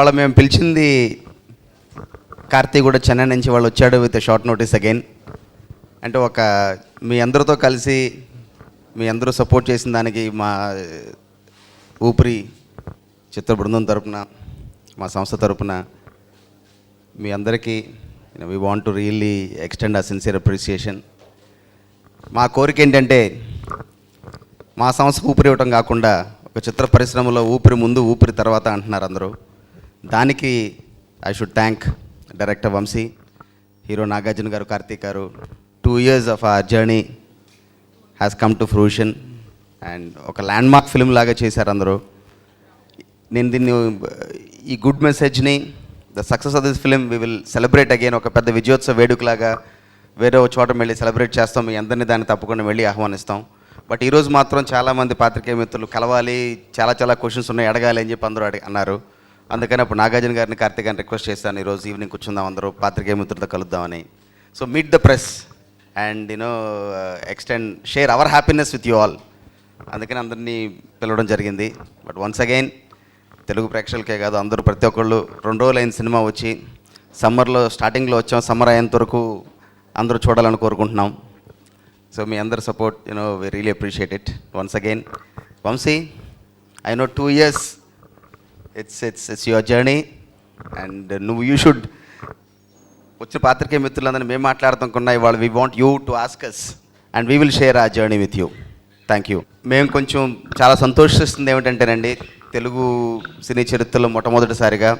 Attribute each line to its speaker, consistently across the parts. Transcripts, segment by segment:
Speaker 1: ఇవాళ మేము పిలిచింది కార్తీక్ కూడా చెన్నై నుంచి వాళ్ళు వచ్చాడు విత్ షార్ట్ నోటీస్ అగైన్. అంటే ఒక మీ అందరితో కలిసి మీ అందరూ సపోర్ట్ చేసిన దానికి మా ఊపిరి చిత్ర బృందం తరపున మా సంస్థ తరపున మీ అందరికీ we want to really extend ఆ సిన్సియర్ అప్రిసియేషన్. మా కోరిక ఏంటంటే మా సంస్థకు ఊపిరి ఇవ్వటం కాకుండా ఒక చిత్ర పరిశ్రమలో ఊపిరి ముందు ఊపిరి తర్వాత అంటున్నారు అందరూ. దానికి I should thank director Vamshi, hero Nagarjuna garu, Karthik garu. 2 years of our journey has come to fruition and ఒక ల్యాండ్మార్క్ ఫిల్మ్ లాగా చేశారు అందరూ. నేను దీన్ని ఈ గుడ్ మెసేజ్ని the success of this film we will celebrate again. ఒక పెద్ద విజయోత్సవ వేడుకలాగా వేరే చోట వెళ్ళి సెలబ్రేట్ చేస్తాం. మీ అందరినీ దాన్ని తప్పకుండా వెళ్ళి ఆహ్వానిస్తాం. బట్ ఈరోజు మాత్రం చాలామంది పాత్రికేయ మిత్రులు కలవాలి, చాలా క్వశ్చన్స్ ఉన్నాయి, అడగాలి అని చెప్పి అందరూ అన్నారు. అందుకని అప్పుడు నాగార్జున గారిని, కార్తీక్ గారిని రిక్వెస్ట్ చేస్తాను ఈరోజు ఈవినింగ్ కూర్చుందాం అందరూ పాత్రికేయ మిత్రులతో కలుద్దామని. So meet the press and extend share our happiness with you all. అందుకని అందరినీ పిలవడం జరిగింది. బట్ వన్స్ అగైన్ తెలుగు ప్రేక్షకులకే కాదు అందరూ ప్రతి ఒక్కళ్ళు 2 రోజులైన సినిమా వచ్చి సమ్మర్లో స్టార్టింగ్లో వచ్చాం, సమ్మర్ అయ్యేంత వరకు అందరూ చూడాలని కోరుకుంటున్నాం. సో మీ అందరి support we really appreciate it once again. Vamshi, I know 2 years it's your journey and you should వచ్చిన పాత్రికేయ మిత్రులందరినీ మేము మాట్లాడుతున్నా ఇవాళ we want you to ask us and we will share a journey with you. Thank you. మేము కొంచెం చాలా సంతోషిస్తుంది ఏమిటంటేనండి, తెలుగు సినీ చరిత్రలో మొట్టమొదటిసారిగా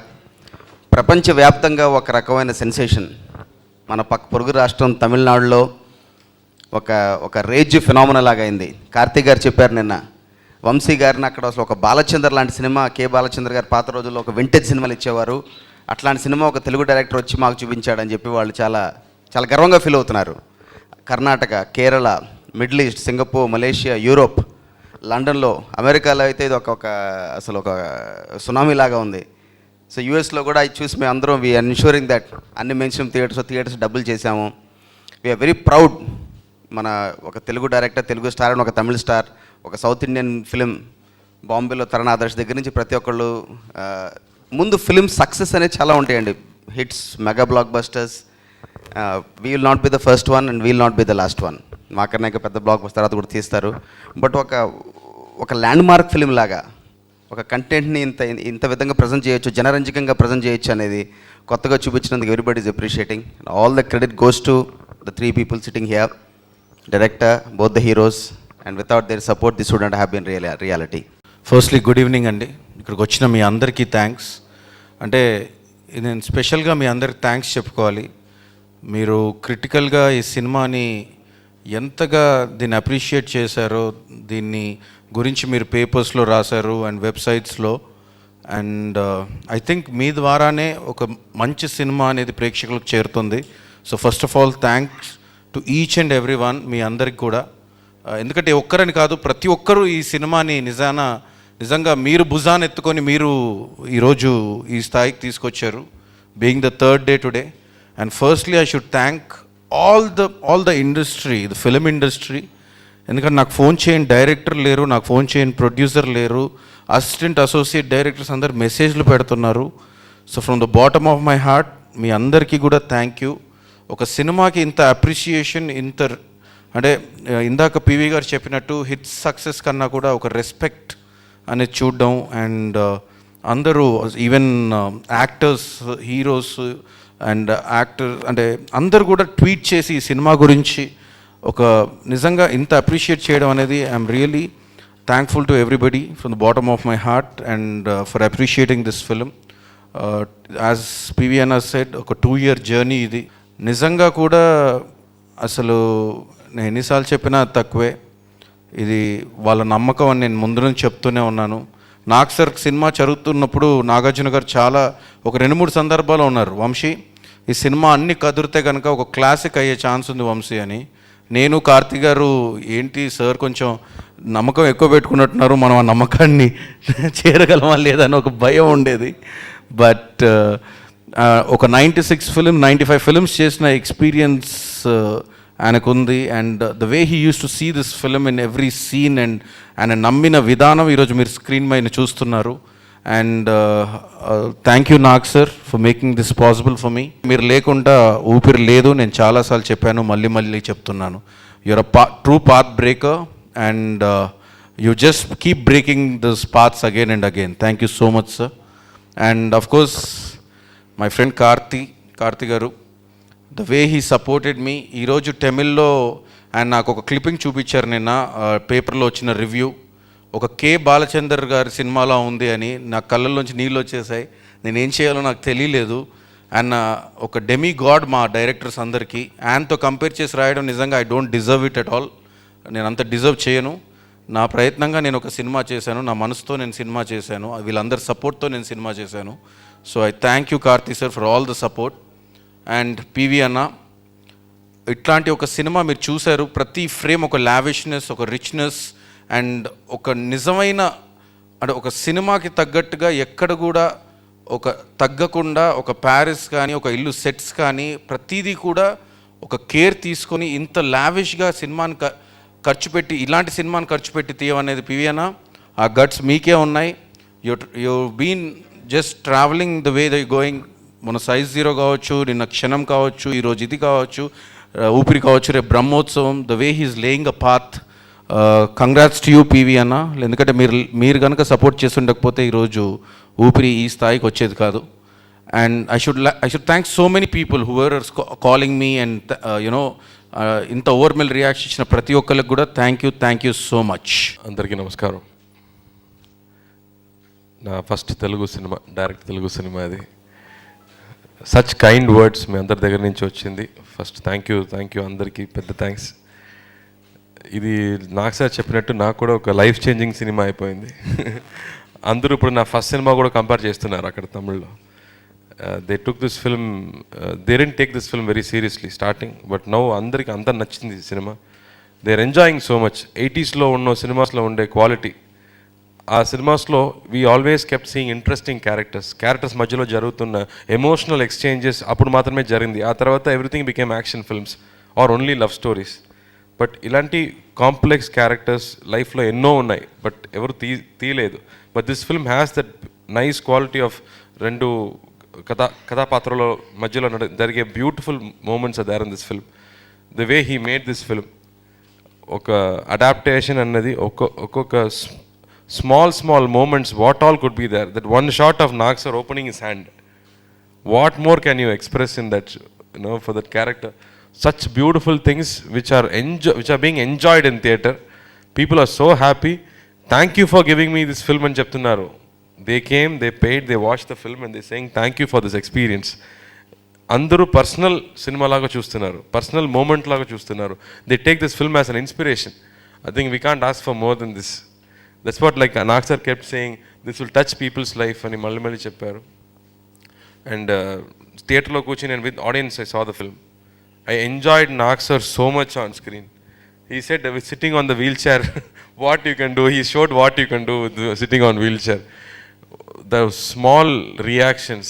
Speaker 1: ప్రపంచవ్యాప్తంగా ఒక రకమైన సెన్సేషన్ మన పొరుగు రాష్ట్రం తమిళనాడులో ఒక రేజ్ ఫినామినా లాగా అయింది. కార్తీక్ గారు చెప్పారు నిన్న, వంశీ గారిని అక్కడ అసలు ఒక బాలచంద్ర లాంటి సినిమా, కే బాలచంద్ర గారు పాత రోజుల్లో ఒక వింటేజ్ సినిమాలు ఇచ్చేవారు, అట్లాంటి సినిమా ఒక తెలుగు డైరెక్టర్ వచ్చి మాకు చూపించాడని చెప్పి వాళ్ళు చాలా గర్వంగా ఫీల్ అవుతున్నారు. Karnataka, Kerala, middle east, Singapore, Malaysia, Europe, లండన్లో, అమెరికాలో అయితే ఇది అసలు ఒక సునామీ లాగా ఉంది. సో యూఎస్లో కూడా ఇది చూసి మేము అందరం వీఆర్ ఎన్ష్యూరింగ్ దట్ అన్ని మెన్షన్ థియేటర్స్ డబ్బులు చేశాము. We're very proud. మన ఒక తెలుగు డైరెక్టర్, తెలుగు స్టార్ అని ఒక తమిళ స్టార్, ఒక సౌత్ ఇండియన్ ఫిలిం బాంబేలో తరుణ్ ఆదర్శ్ దగ్గర నుంచి ప్రతి ఒక్కళ్ళు ముందు ఫిలిం సక్సెస్ అనేది చాలా ఉంటాయండి. Hits, mega black busters. We will not be the first one and we'll not be the last one. మాకన్నా ఇంకా పెద్ద బ్లాక్ బస్టర్ తర్వాత కూడా తీస్తారు. బట్ ఒక ల్యాండ్ మార్క్ ఫిలిం లాగా ఒక కంటెంట్ని ఇంత విధంగా ప్రజెంట్ చేయొచ్చు, జనరంజకంగా ప్రజెంట్ చేయొచ్చు అనేది కొత్తగా చూపించినందుకు everybody is appreciating. All the credit goes to the 3 people sitting here, director, both the heroes, and without their support this wouldn't have been reality.
Speaker 2: Firstly good evening అండి. ఇక్కడికి వచ్చిన మీ అందరికీ థ్యాంక్స్. అంటే నేను స్పెషల్గా మీ అందరికి థ్యాంక్స్ చెప్పుకోవాలి. మీరు క్రిటికల్గా ఈ సినిమాని ఎంతగా దీన్ని అప్రిషియేట్ చేశారో, దీన్ని గురించి మీరు పేపర్స్లో రాశారు అండ్ వెబ్సైట్స్లో. అండ్ ఐ థింక్ మీ ద్వారానే ఒక మంచి సినిమా అనేది ప్రేక్షకులకు చేరుతుంది. So first of all thanks to each and every one, మీ అందరికి కూడా. ఎందుకంటే ఒక్కరని కాదు, ప్రతి ఒక్కరూ ఈ సినిమాని నిజంగా మీరు భుజాన్ని ఎత్తుకొని మీరు ఈరోజు ఈ స్థాయికి తీసుకొచ్చారు, being the 3rd day today. And firstly I should thank all the industry, the film industry. ఎందుకంటే నాకు ఫోన్ చేయని డైరెక్టర్ లేరు, నాకు ఫోన్ చేయని ప్రొడ్యూసర్ లేరు, అసిస్టెంట్, అసోసియేట్ డైరెక్టర్స్ అందరు మెసేజ్లు పెడుతున్నారు. So from the bottom of my heart మీ అందరికీ కూడా థ్యాంక్ యూ. ఒక సినిమాకి ఇంత అప్రిషియేషన్, అంటే ఇందాక పివి గారు చెప్పినట్టు హిట్ సక్సెస్ కన్నా కూడా ఒక రెస్పెక్ట్ అనేది చూడడం. అండ్ అందరూ ఈవెన్ యాక్టర్స్, హీరోస్ అండ్ అంటే అందరు కూడా ట్వీట్ చేసి ఈ సినిమా గురించి ఒక నిజంగా ఇంత అప్రిషియేట్ చేయడం అనేది I'm really thankful to everybody from the bottom of my heart and for appreciating this film. As PV అన్న సెడ్, ఒక 2 year జర్నీ ఇది. నిజంగా కూడా అసలు నేను ఎన్నిసార్లు చెప్పినా తక్కువే. ఇది వాళ్ళ నమ్మకం అని నేను ముందు నుంచి చెప్తూనే ఉన్నాను. నాకు సార్ సినిమా జరుగుతున్నప్పుడు నాగార్జున గారు ఒక 2-3 సందర్భాలు ఉన్నారు, వంశీ ఈ సినిమా అన్ని కదిరితే కనుక ఒక క్లాసిక్ అయ్యే ఛాన్స్ ఉంది వంశీ అని. నేను కార్తీక్ గారు ఏంటి సార్ కొంచెం నమ్మకం ఎక్కువ పెట్టుకున్నట్టున్నారు, మనం ఆ నమ్మకాన్ని చేరగలమా లేదని ఒక భయం ఉండేది. బట్ ఒక 95 ఫిల్మ్స్ చేసిన ఎక్స్పీరియన్స్ ఆయనకుంది. And the way he uses to see this film in every scene and ఆయన నమ్మిన విధానం ఈరోజు మీరు స్క్రీన్ పైన చూస్తున్నారు. And thank you Nag sir for making this possible for me. మీరు లేకుండా ఊపిరి లేదు, నేను చాలాసార్లు చెప్పాను, మళ్ళీ చెప్తున్నాను. You're true path breaker and you just keep breaking this paths again and again. Thank you so much sir. And of course my friend Karthi గారు, the way he supported me. ఈరోజు తమిళ్లో ఆయన నాకు ఒక క్లిప్పింగ్ చూపించారు నిన్న, పేపర్లో వచ్చిన రివ్యూ. ఒక కే బాలచందర్ గారి సినిమాలో ఉంది అని నా కళ్ళల్లోంచి నీళ్ళు వచ్చేసాయి. నేనేం చేయాలో నాకు తెలియలేదు. ఆయన ఒక డెమీ గాడ్ మా డైరెక్టర్స్ అందరికీ. ఆయనతో కంపేర్ చేసి రాయడం నిజంగా I don't deserve it at all. నేను అంత డిజర్వ్ చేయను. నా ప్రయత్నంగా నేను ఒక సినిమా చేశాను, నా మనసుతో నేను సినిమా చేశాను, వీళ్ళందరి సపోర్ట్తో నేను సినిమా చేశాను. So I thank you Karthi sir for all the support. And PV అన్న, ఇట్లాంటి ఒక సినిమా మీరు చూశారు. ప్రతి ఫ్రేమ్ ఒక లావిష్నెస్, ఒక రిచ్నెస్ అండ్ ఒక నిజమైన, అంటే ఒక సినిమాకి తగ్గట్టుగా ఎక్కడ కూడా ఒక తగ్గకుండా, ఒక ప్యారిస్ కానీ, ఒక ఇల్లు సెట్స్ కానీ, ప్రతిదీ కూడా ఒక కేర్ తీసుకొని ఇంత లావిష్గా సినిమాని ఖర్చు పెట్టి, ఇలాంటి సినిమాని ఖర్చు పెట్టి తీయమనేది పివి అన్న, ఆ గట్స్ మీకే ఉన్నాయి. You been just travelling the way the going. మన సైజ్ 0 కావచ్చు, నిన్న క్షణం కావచ్చు, ఈరోజు ఇది కావచ్చు, ఊపిరి కావచ్చు, రేపు Brahmotsavam. The way he's laying a path. Congrats to you PV అన్న. ఎందుకంటే మీరు కనుక సపోర్ట్ చేసి ఉండకపోతే ఈరోజు ఊపిరి ఈ స్థాయికి వచ్చేది కాదు. And I should thank so many people who are calling me and you know ఇంత ఓవర్మెల్ రియాక్షన్ ఇచ్చిన ప్రతి ఒక్కరికి కూడా థ్యాంక్ యూ సో మచ్.
Speaker 3: అందరికీ నమస్కారం. నా first Telugu cinema, direct Telugu cinema అది. సచ్ కైండ్ వర్డ్స్ మీ అందరి దగ్గర నుంచి వచ్చింది. ఫస్ట్ థ్యాంక్ యూ అందరికీ, పెద్ద థ్యాంక్స్. ఇది నాకు సార్ చెప్పినట్టు నాకు కూడా ఒక లైఫ్ చేంజింగ్ సినిమా అయిపోయింది. అందరూ ఇప్పుడు నా ఫస్ట్ సినిమా కూడా కంపేర్ చేస్తున్నారు అక్కడ తమిళ్లో. They took this film, they didn't take this film very seriously starting, but now అందరికీ అంతా నచ్చింది ఈ cinema. They are enjoying so much. 80sలో ఉన్న సినిమాస్లో ఉండే క్వాలిటీ ఆ సినిమాస్లో we always kept seeing interesting characters మధ్యలో జరుగుతున్న ఎమోషనల్ ఎక్స్చేంజెస్ అప్పుడు మాత్రమే జరిగింది. ఆ తర్వాత everything became action films are only love stories. But ఇలాంటి కాంప్లెక్స్ క్యారెక్టర్స్ లైఫ్లో ఎన్నో ఉన్నాయి, బట్ ఎవరు తీయలేదు. But this film has that nice quality of రెండు కథాపాత్రల మధ్యలో జరిగే beautiful moments are there in this film. The way he made this film, ఒక అడాప్టేషన్ అన్నది ఒక్కొక్క small moments, what all could be there. That one shot of Nag sir opening his hand, what more can you express in that, for that character? Such beautiful things which are being enjoyed in theatre. People are so happy. Thank you for giving me this film and cheptunnaru. They came, they paid, they watched the film and they saying thank you for this experience. Andaru personal cinema laga chustunnaru, personal moment laga chustunnaru. They take this film as an inspiration. I think we can't ask for more than this. That's what, like Nag sir kept saying, this will touch people's life అని మళ్ళీ చెప్పారు. And థియేటర్లో కూర్చొని and with audience I saw the film. I enjoyed Nag sir so much on screen. He said sitting on the wheelchair, what you can do. He showed what you can do with sitting on wheelchair. The small reactions.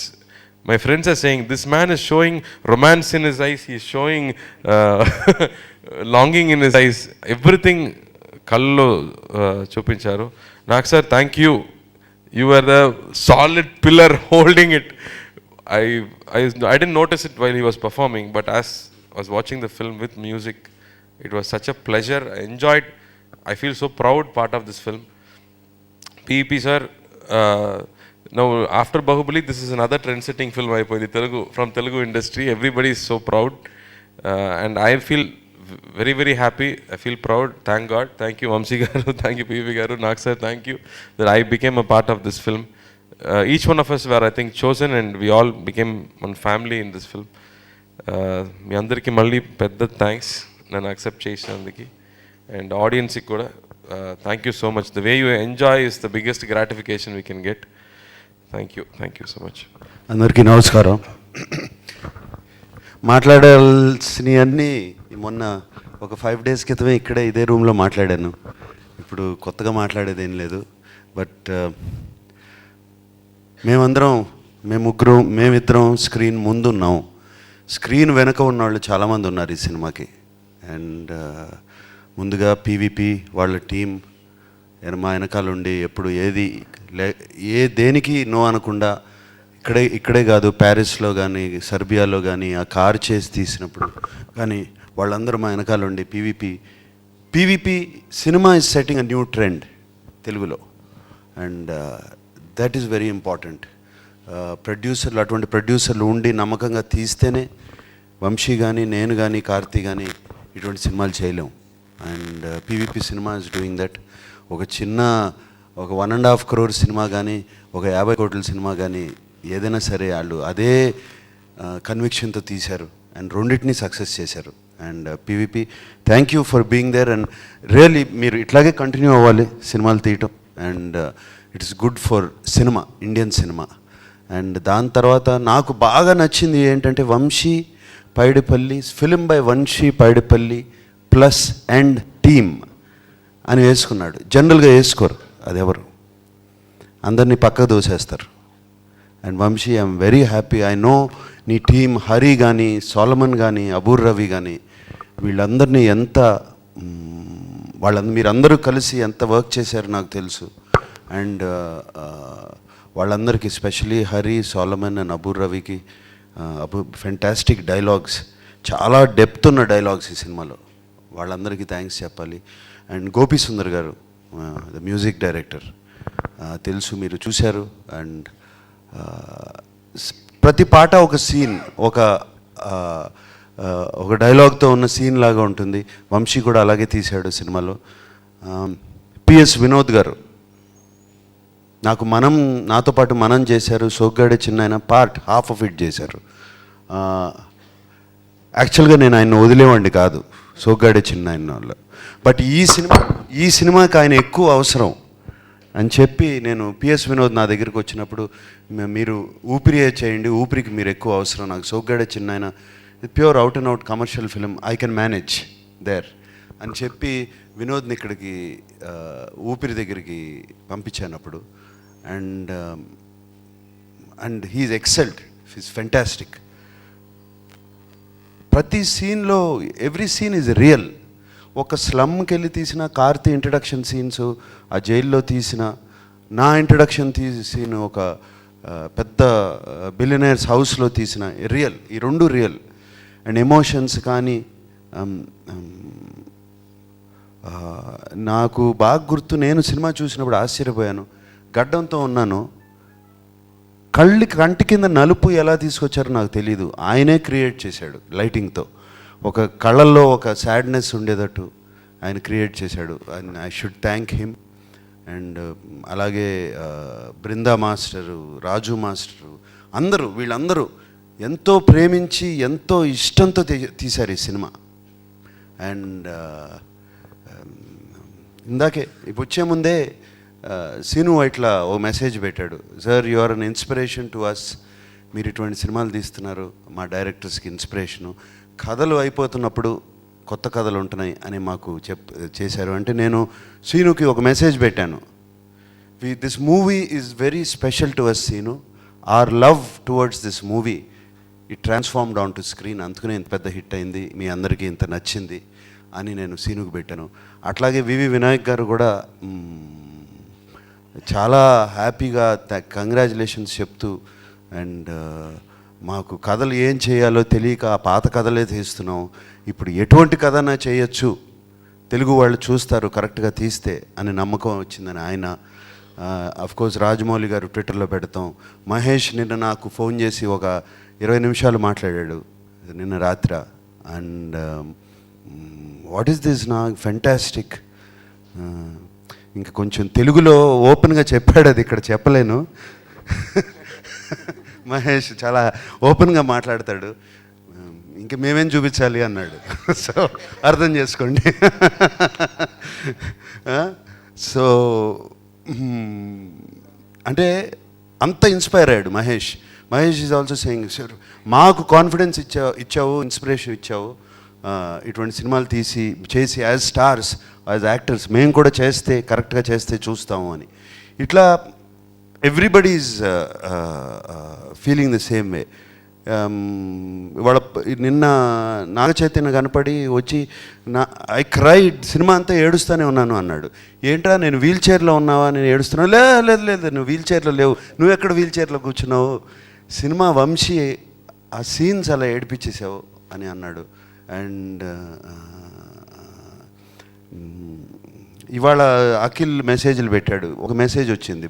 Speaker 3: My friends are saying, this man is showing romance in his eyes. He is showing longing in his eyes. Everything కళ్ళు చూపించారు. నాకు sir thank you. You are the solid pillar holding it. I didn't notice it while he was performing, but as I was watching the film with music, it was such a pleasure. I enjoyed. I feel so proud part of this film. PEP sir, now after Bahubali, this is another trend-setting film అయిపోయింది from Telugu industry. Everybody is so proud, and I feel very happy. I feel proud. Thank God. Thank you Vamsi garu, thank you PV garu, Nag sir, thank you that I became a part of this film. Each one of us were, I think, chosen and we all became one family in this film. మీ అందరికీ మళ్ళీ పెద్ద thanks నన్ను accept చేసినందుకు. And ఆడియన్స్కి కూడా thank you so much. The way you enjoy is the biggest gratification we can get. Thank you so much.
Speaker 4: అందరికీ నమస్కారం. మాట్లాడాల్సినవన్నీ మొన్న ఒక 5 days క్రితమే ఇక్కడే ఇదే రూమ్లో మాట్లాడాను. ఇప్పుడు కొత్తగా మాట్లాడేది ఏం లేదు. బట్ మేమిద్దరం స్క్రీన్ ముందు ఉన్నాం. స్క్రీన్ వెనక ఉన్నవాళ్ళు చాలామంది ఉన్నారు ఈ సినిమాకి. అండ్ ముందుగా పీవీపీ వాళ్ళ టీం మా వెనకాల ఉండి ఎప్పుడు ఏది దేనికి నో అనకుండా ఇక్కడే కాదు, ప్యారిస్లో కానీ సర్బియాలో కానీ ఆ కార్ చేసి తీసినప్పుడు కానీ వాళ్ళందరూ మా వెనకాల ఉండి PVP cinema is setting a new trend తెలుగులో. And that is very important. ప్రొడ్యూసర్లు, అటువంటి ప్రొడ్యూసర్లు ఉండి నమ్మకంగా తీస్తేనే వంశీ కానీ, నేను కానీ, కార్తీ కానీ ఇటువంటి సినిమాలు చేయలేం. And PVP cinema is doing that. ఒక 1.5 crore సినిమా కానీ, ఒక 50 కోట్ల సినిమా కానీ, ఏదైనా సరే వాళ్ళు అదే కన్విక్షన్తో తీశారు అండ్ రెండింటినీ సక్సెస్ చేశారు. And PVP, thank you for being there. And really మీరు ఇట్లాగే కంటిన్యూ అవ్వాలి సినిమాలు తీయటం. And it is good for cinema, Indian cinema. And దాని తర్వాత నాకు బాగా నచ్చింది ఏంటంటే Vamshi Paidipalli, film by Vamshi Paidipalli plus and team అని వేసుకున్నాడు. జనరల్గా వేసుకోరు, అది ఎవరు, అందరినీ పక్కకు దోసేస్తారు. And Vamshi, I'm very happy. I know నీ టీమ్, హరి కానీ, సోలమన్ కానీ, అబూర్ రవి కానీ, వీళ్ళందరినీ మీరందరూ కలిసి ఎంత వర్క్ చేశారో నాకు తెలుసు. అండ్ వాళ్ళందరికీ, స్పెషలీ హరి, సోలమన్ అండ్ అబూర్ రవికి ఫెంటాస్టిక్ డైలాగ్స్, చాలా డెప్త్ ఉన్న డైలాగ్స్ ఈ సినిమాలో. వాళ్ళందరికీ థ్యాంక్స్ చెప్పాలి. అండ్ గోపి సుందర్ గారు, ద మ్యూజిక్ డైరెక్టర్, తెలుసు, మీరు చూశారు. అండ్ ప్రతి పాట ఒక సీన్, ఒక డైలాగ్తో ఉన్న సీన్ లాగా ఉంటుంది. వంశీ కూడా అలాగే తీశాడు సినిమాలో. పిఎస్ వినోద్ గారు నాతో పాటు మనం చేశారు. సోగ్గాడే చిన్నాయన హాఫ్ ఆఫ్ ఇట్ చేశారు. యాక్చువల్గా నేను ఆయన వదిలేవాడిని కాదు సోగ్గాడే చిన్నాయన వాళ్ళు. బట్ ఈ సినిమాకి ఆయన ఎక్కువ అవసరం అని చెప్పి నేను పిఎస్ వినోద్ నా దగ్గరికి వచ్చినప్పుడు, మీరు ఊపిరి చేయండి, ఊపిరికి మీరు ఎక్కువ అవసరం, నాకు Soggade Chinnayana pure out and out commercial film, I can manage there అని చెప్పి వినోద్ని ఇక్కడికి ఊపిరి దగ్గరికి పంపించానప్పుడు. And he is excelled, he's fantastic. ప్రతి సీన్లో ఎవ్రీ సీన్ ఈజ్ రియల్. ఒక స్లమ్కి వెళ్ళి తీసిన కార్తీ ఇంట్రడక్షన్ సీన్స్, ఆ జైల్లో తీసిన నా ఇంట్రడక్షన్ సీన్, ఒక పెద్ద బిలియనర్స్ హౌస్లో తీసిన రియల్, ఈ రెండు రియల్. అండ్ ఎమోషన్స్ కానీ, నాకు బాగా గుర్తు, నేను సినిమా చూసినప్పుడు ఆశ్చర్యపోయాను. గడ్డంతో ఉన్నాను, కంటి కింద నలుపు ఎలా తీసుకొచ్చారో నాకు తెలీదు, ఆయనే క్రియేట్ చేశాడు లైటింగ్తో. ఒక కళ్ళల్లో ఒక సాడ్నెస్ ఉండేటట్టు ఆయన క్రియేట్ చేశాడు. And I should thank him. And అలాగే బృందా మాస్టరు, రాజు మాస్టరు, వీళ్ళందరూ ఎంతో ప్రేమించి ఎంతో ఇష్టంతో తీశారు ఈ సినిమా. అండ్ ఇందాకే ఇప్పుడు వచ్చే ముందే సీను ఇట్లా ఓ మెసేజ్ పెట్టాడు, sir you are an inspiration to us. మీరు ఇటువంటి సినిమాలు తీస్తున్నారు, మా డైరెక్టర్స్కి ఇన్స్పిరేషను. కథలు అయిపోతున్నప్పుడు కొత్త కథలు ఉంటున్నాయి అని మాకు చేశారు. అంటే నేను సీనుకి ఒక మెసేజ్ పెట్టాను, this movie is very special to us Seenu. Our love towards this movie it transformed on to screen. అందుకనే ఇంత పెద్ద హిట్ అయింది, మీ అందరికీ ఇంత నచ్చింది అని నేను సీనుకి పెట్టాను. అట్లాగే వివి వినాయక్ గారు కూడా చాలా హ్యాపీగా కంగ్రాచులేషన్స్ చెప్తూ, అండ్ మాకు కథలు ఏం చేయాలో తెలియక ఆ పాత కథలే తీస్తున్నాం, ఇప్పుడు ఎటువంటి కథనా చేయొచ్చు, తెలుగు వాళ్ళు చూస్తారు కరెక్ట్గా తీస్తే అని నమ్మకం వచ్చిందని ఆయన. అఫ్కోర్స్ రాజమౌళి గారు ట్విట్టర్లో పెడతాం. మహేష్ నిన్న నాకు ఫోన్ చేసి ఒక 20 నిమిషాలు మాట్లాడాడు నిన్న రాత్రి. అండ్ వాట్ ఈస్ దిస్, నాకు ఫెంటాస్టిక్. ఇంకా కొంచెం తెలుగులో ఓపెన్గా చెప్పాడు, అది ఇక్కడ చెప్పలేను. మహేష్ చాలా ఓపెన్గా మాట్లాడతాడు, ఇంకా మేమేం చూపించాలి అన్నాడు. సో అర్థం చేసుకోండి. సో అంటే అంత ఇన్స్పైర్ అయ్యాడు Mahesh. Mahesh is also saying, sir మాకు కాన్ఫిడెన్స్ ఇచ్చావు, ఇన్స్పిరేషన్ ఇచ్చావు, ఇటువంటి సినిమాలు చేసి యాజ్ స్టార్స్, యాజ్ యాక్టర్స్ మేము కూడా చేస్తే కరెక్ట్గా చేస్తే చూస్తాము అని. ఇట్లా everybody is feeling the same way. ఇవాళ నిన్న నాగ చైతన్య కనపడి వచ్చి ఐ క్రైడ్ సినిమా అంతా ఏడుస్తూనే ఉన్నాను అన్నాడు. ఏంట్రా నేను వీల్ చైర్లో ఉన్నావా, నేను ఏడుస్తున్నావు? లేదు లేదు నువ్వు వీల్ చైర్లో లేవు, నువ్వు ఎక్కడ వీల్ చైర్లో కూర్చున్నావు, సినిమా వంశీ ఆ సీన్స్ అలా ఏడిపించేసావు అని అన్నాడు. అండ్ ఇవాళ అఖిల్ మెసేజ్లు పెట్టాడు. ఒక మెసేజ్ వచ్చింది,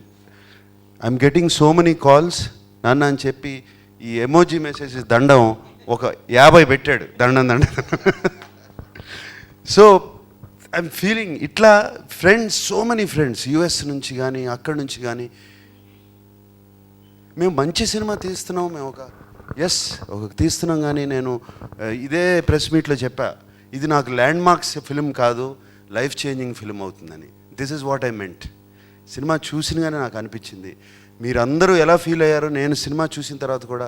Speaker 4: I'm getting so many calls నాన్న అని చెప్పి ఈ ఎమోజీ మెసేజెస్ దండం ఒక 50 పెట్టాడు, దండం. సో ఐఎమ్ ఫీలింగ్ ఇట్లా friends, so many friends US నుంచి కానీ అక్కడి నుంచి కానీ, మేము మంచి సినిమా తీస్తున్నాం, మేము ఒక తీస్తున్నాం. కానీ నేను ఇదే ప్రెస్ మీట్లో చెప్పా, ఇది నాకు ల్యాండ్ మార్క్స్ ఫిలిం కాదు, లైఫ్ చేంజింగ్ ఫిలిం అవుతుందని. This is what I meant. Cinema చూసినగానే నాకు అనిపించింది. మీరందరూ ఎలా ఫీల్ అయ్యారో నేను సినిమా చూసిన తర్వాత కూడా,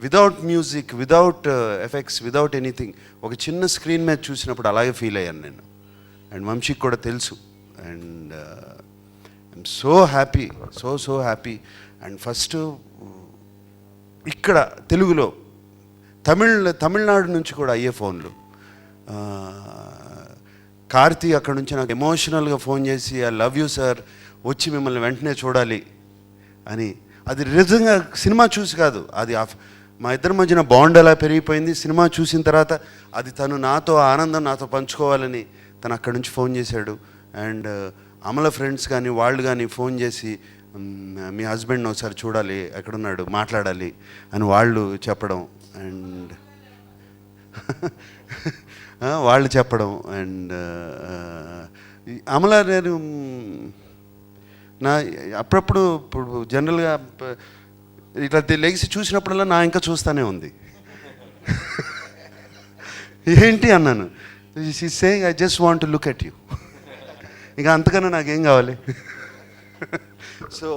Speaker 4: without music, without effects, without anything, ఒక చిన్న స్క్రీన్ మీద చూసినప్పుడు అలాగే ఫీల్ అయ్యాను నేను. అండ్ వంశీకి కూడా తెలుసు. And I'm so happy, so happy. And first ఇక్కడ తెలుగులో తమిళనాడు నుంచి కూడా అయ్యే ఫోన్లు. కార్తీ అక్కడ నుంచి నాకు ఎమోషనల్గా ఫోన్ చేసి, ఐ లవ్ యూ సార్, వచ్చి మిమ్మల్ని వెంటనే చూడాలి అని. అది నిజంగా సినిమా చూసి కాదు, అది మా ఇద్దరి మధ్యన బాండ్ ఎలా పెరిగిపోయింది. సినిమా చూసిన తర్వాత అది తను నాతో ఆనందం నాతో పంచుకోవాలని తను అక్కడి నుంచి ఫోన్ చేశాడు. అండ్ అమల ఫ్రెండ్స్ కానీ వాళ్ళు కానీ ఫోన్ చేసి, మీ హస్బెండ్ని ఒకసారి చూడాలి, ఎక్కడున్నాడు, మాట్లాడాలి అని వాళ్ళు చెప్పడం. అండ్ వాళ్ళు చెప్పడం. అండ్ అమల నేను అప్పుడప్పుడు ఇప్పుడు జనరల్గా ఇట్లా లెగిసి చూసినప్పుడల్లా నా ఇంకా చూస్తూనే ఉంది. ఏంటి అన్నాను. She saying I just want to look at you. ఇక అంతకన్నా నాకేం కావాలి. సో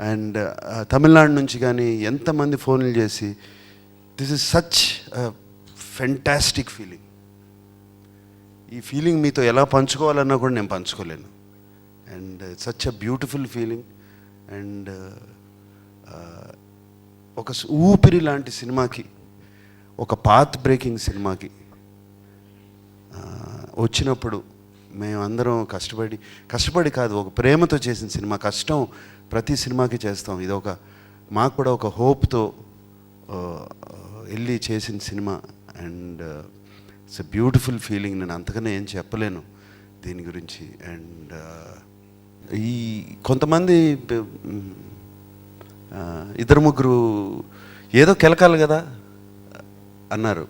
Speaker 4: అండ్ తమిళనాడు నుంచి కానీ ఎంతమంది ఫోన్లు చేసి, this is such fantastic feeling. ఈ ఫీలింగ్ మీతో ఎలా పంచుకోవాలన్నా కూడా నేను పంచుకోలేను. And such a beautiful feeling. And ఒక ఊపిరి లాంటి సినిమాకి, ఒక పాత్ బ్రేకింగ్ సినిమాకి వచ్చినప్పుడు మేమందరం కష్టపడి కాదు, ఒక ప్రేమతో చేసిన సినిమా. కష్టం ప్రతి సినిమాకి చేస్తాం, ఇది మాకు కూడా ఒక హోప్తో వెళ్ళి చేసిన cinema. And it's a beautiful feeling. నేను అంతకన్నా ఏం చెప్పలేను దీని గురించి. అండ్ ఈ కొంతమంది ఇద్దరు ముగ్గురు ఏదో కెలకాలి కదా అన్నారు.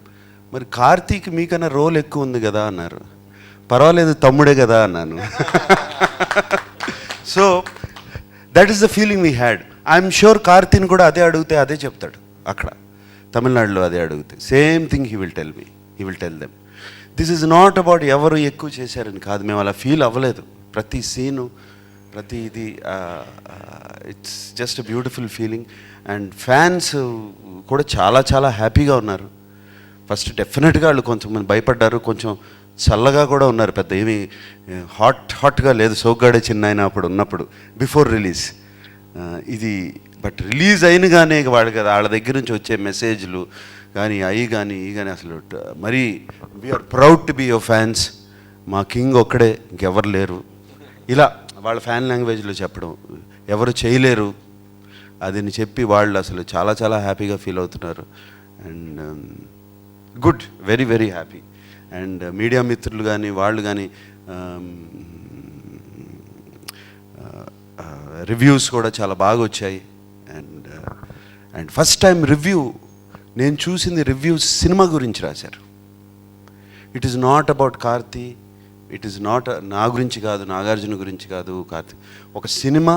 Speaker 4: మరి కార్తీక్ మీకన్నా రోల్ ఎక్కువ ఉంది కదా అన్నారు. పర్వాలేదు తమ్ముడే కదా అన్నాను. So that is the feeling we had. I'm sure కార్తీని కూడా అదే అడిగితే అదే చెప్తాడు. అక్కడ తమిళనాడులో అదే అడిగితే same thing he will tell them. This is not about ఎవరు ఎక్కువ చేశారని కాదు, మేము అలా ఫీల్ అవ్వలేదు. ప్రతి సీను, ప్రతి ఇది it's just a beautiful feeling. And fans కూడా చాలా హ్యాపీగా ఉన్నారు. ఫస్ట్ డెఫినెట్గా వాళ్ళు కొంతమంది భయపడ్డారు, కొంచెం చల్లగా కూడా ఉన్నారు. పెద్ద ఏమి హాట్గా లేదు. సోగ్గాడే చిన్నాయన అప్పుడు ఉన్నప్పుడు బిఫోర్ రిలీజ్ ఇది. బట్ రిలీజ్ అయినగానే వాళ్ళ దగ్గర నుంచి వచ్చే మెసేజ్లు కానీ ఈ కానీ అసలు మరీ we're proud to be your fans, మా కింగ్ ఒక్కడే, ఇంకెవరు లేరు, ఇలా వాళ్ళ ఫ్యాన్ లాంగ్వేజ్లో చెప్పడం, ఎవరు చేయలేరు అదని చెప్పి వాళ్ళు అసలు చాలా హ్యాపీగా ఫీల్ అవుతున్నారు. And good, very happy. And media మిత్రులు కానీ వాళ్ళు కానీ రివ్యూస్ కూడా చాలా బాగా వచ్చాయి. అండ్ ఫస్ట్ టైం రివ్యూ నేను చూసింది, రివ్యూస్ సినిమా గురించి రాశారు. It is not about Karthi, it is not నా గురించి కాదు, నాగార్జున గురించి కాదు, కార్తీ. ఒక సినిమా,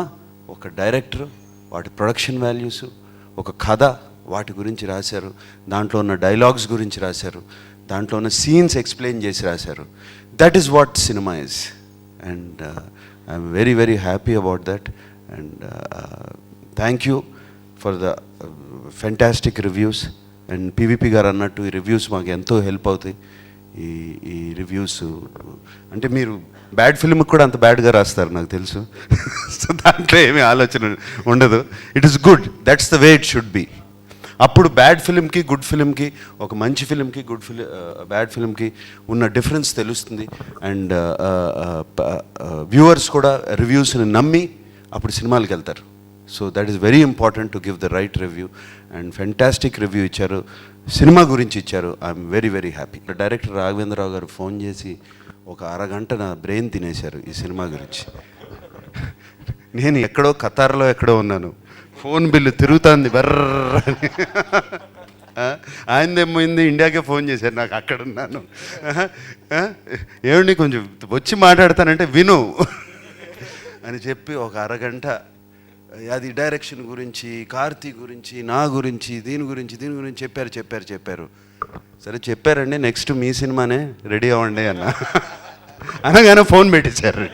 Speaker 4: ఒక డైరెక్టర్, వాటి ప్రొడక్షన్ వాల్యూస్, ఒక కథ, వాటి గురించి రాశారు. దాంట్లో ఉన్న డైలాగ్స్ గురించి రాశారు, దాంట్లో ఉన్న సీన్స్ ఎక్స్ప్లెయిన్ చేసి రాశారు. That is what cinema is. And I'm very happy about that. And thank you for the fantastic reviews. And PVP గారు అన్నట్టు ఈ రివ్యూస్ మాకు ఎంతో హెల్ప్ అవుతాయి. ఈ రివ్యూస్ అంటే మీరు బ్యాడ్ ఫిల్మ్కి కూడా అంత బ్యాడ్గా రాస్తారు నాకు తెలుసు. సో దాంట్లో ఏమీ ఆలోచన ఉండదు. It is good, that's the way it should be. అప్పుడు బ్యాడ్ ఫిలింకి గుడ్ ఫిలింకి, ఒక మంచి ఫిలింకి బ్యాడ్ ఫిలింకి ఉన్న డిఫరెన్స్ తెలుస్తుంది. అండ్ వ్యూవర్స్ కూడా రివ్యూస్ని నమ్మి అప్పుడు సినిమాలకు వెళ్తారు. So that is very important to give the right review. And fantastic review ఇచ్చారు, సినిమా గురించి ఇచ్చారు. I'm very very happy. Director Raghavendra Rao గారు ఫోన్ చేసి ఒక అరగంట నా బ్రెయిన్ తినేశారు ఈ సినిమా గురించి. నేను ఎక్కడో ఖతార్లో ఎక్కడో ఉన్నాను, ఫోన్ బిల్లు తిరుగుతుంది బర్ర అని. ఆయనదేమైంది, ఇండియాకే ఫోన్ చేశారు, నాకు అక్కడ ఉన్నాను. ఏమండి కొంచెం వచ్చి మాట్లాడతానంటే విను అని చెప్పి ఒక అరగంట అది డైరెక్షన్ గురించి, కార్తీ గురించి, నా గురించి, దీని గురించి చెప్పారు. సరే చెప్పారండి, నెక్స్ట్ మీ సినిమానే, రెడీ అవ్వండి అన్న. అనగానే ఫోన్ పెట్టేశారు.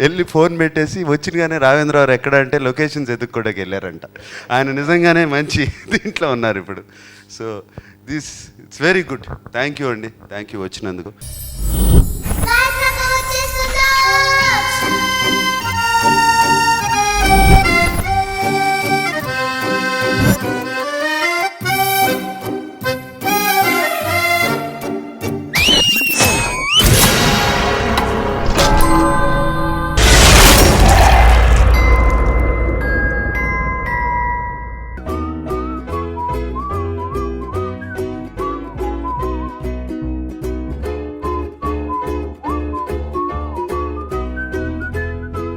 Speaker 4: వెళ్ళి ఫోన్ పెట్టేసి వచ్చినగానే రాఘవేంద్రరావు ఎక్కడ అంటే లొకేషన్స్ ఎదుక్కోవడానికి వెళ్ళారంట. ఆయన నిజంగానే మంచి దీంట్లో ఉన్నారు ఇప్పుడు. So it's very good. Thank you అండి, థ్యాంక్ యూ వచ్చినందుకు.
Speaker 5: Life